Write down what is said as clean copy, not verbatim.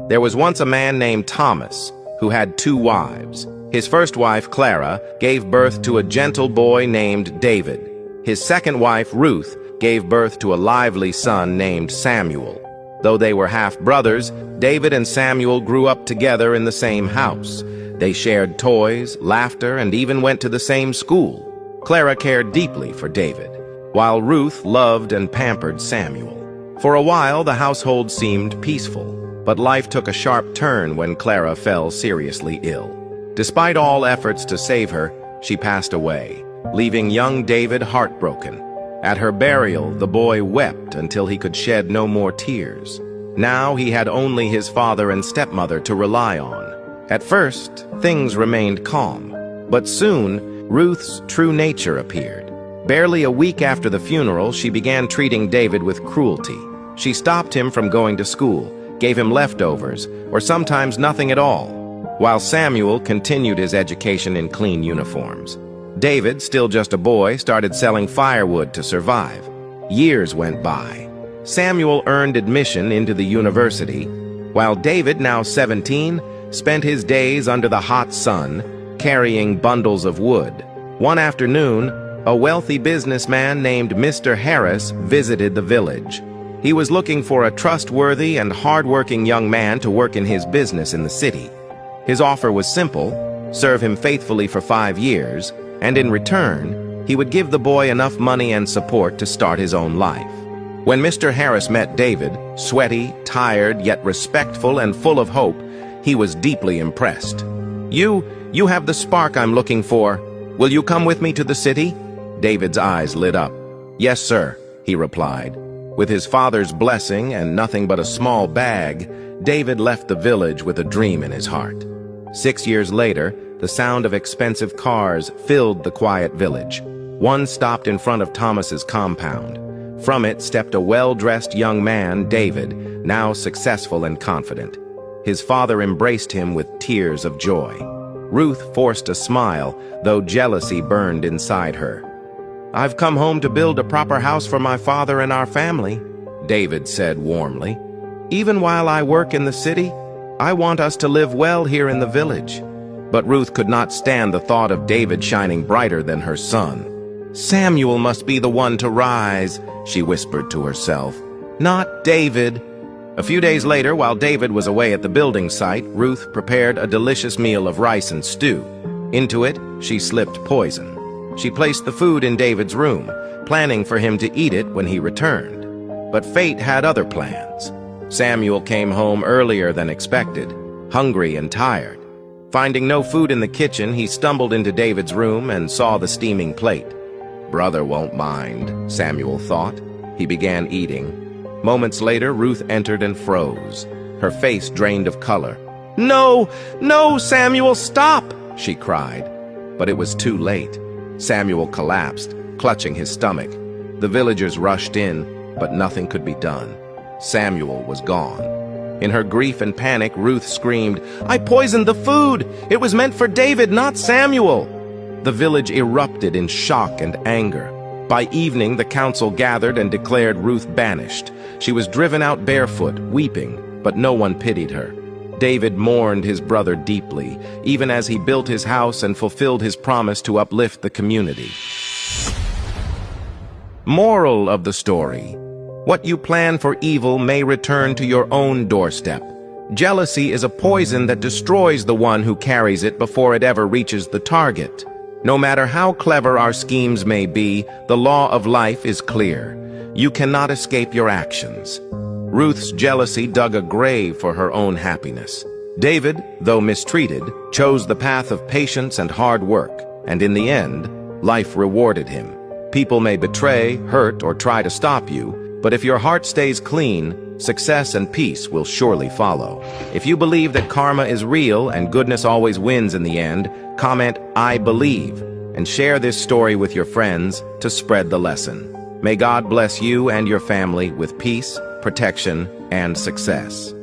There was once a man named Thomas who had 2 wives. His first wife, Clara, gave birth to a gentle boy named David. His second wife, Ruth, gave birth to a lively son named Samuel. Though they were half-brothers, David and Samuel grew up together in the same house. They shared toys, laughter, and even went to the same school. Clara cared deeply for David, while Ruth loved and pampered Samuel. For a while, the household seemed peaceful, but life took a sharp turn when Clara fell seriously ill. Despite all efforts to save her, she passed away, leaving young David heartbroken. At her burial, the boy wept until he could shed no more tears. Now he had only his father and stepmother to rely on. At first, things remained calm, but soon, Ruth's true nature appeared. Barely a week after the funeral, she began treating David with cruelty. She stopped him from going to school, gave him leftovers, or sometimes nothing at all, while Samuel continued his education in clean uniforms. David, still just a boy, started selling firewood to survive. Years went by. Samuel earned admission into the university, while David, now 17, spent his days under the hot sun, carrying bundles of wood. One afternoon, a wealthy businessman named Mr. Harris visited the village. He was looking for a trustworthy and hard-working young man to work in his business in the city. His offer was simple: serve him faithfully for 5 years, and in return, he would give the boy enough money and support to start his own life. When Mr. Harris met David, sweaty, tired, yet respectful and full of hope, he was deeply impressed. You have the spark I'm looking for. Will you come with me to the city?" David's eyes lit up. "Yes, sir," he replied. With his father's blessing and nothing but a small bag, David left the village with a dream in his heart. 6 years later, the sound of expensive cars filled the quiet village. One stopped in front of Thomas's compound. From it stepped a well-dressed young man, David, now successful and confident. His father embraced him with tears of joy. Ruth forced a smile, though jealousy burned inside her. "I've come home to build a proper house for my father and our family," David said warmly. "Even while I work in the city, I want us to live well here in the village." But Ruth could not stand the thought of David shining brighter than her son. "Samuel must be the one to rise," she whispered to herself. "Not David." A few days later, while David was away at the building site, Ruth prepared a delicious meal of rice and stew. Into it, she slipped poison. She placed the food in David's room, planning for him to eat it when he returned. But fate had other plans. Samuel came home earlier than expected, hungry and tired. Finding no food in the kitchen, he stumbled into David's room and saw the steaming plate. "Brother won't mind," Samuel thought. He began eating. Moments later, Ruth entered and froze, her face drained of color. "No, no, Samuel, stop!" she cried. But it was too late. Samuel collapsed, clutching his stomach. The villagers rushed in, but nothing could be done. Samuel was gone. In her grief and panic, Ruth screamed, "I poisoned the food! It was meant for David, not Samuel!" The village erupted in shock and anger. By evening, the council gathered and declared Ruth banished. She was driven out barefoot, weeping, but no one pitied her. David mourned his brother deeply, even as he built his house and fulfilled his promise to uplift the community. Moral of the story: what you plan for evil may return to your own doorstep. Jealousy is a poison that destroys the one who carries it before it ever reaches the target. No matter how clever our schemes may be, the law of life is clear. You cannot escape your actions. Ruth's jealousy dug a grave for her own happiness. David, though mistreated, chose the path of patience and hard work, and in the end, life rewarded him. People may betray, hurt, or try to stop you, but if your heart stays clean, success and peace will surely follow. If you believe that karma is real and goodness always wins in the end, comment "I believe" and share this story with your friends to spread the lesson. May God bless you and your family with peace, protection, and success.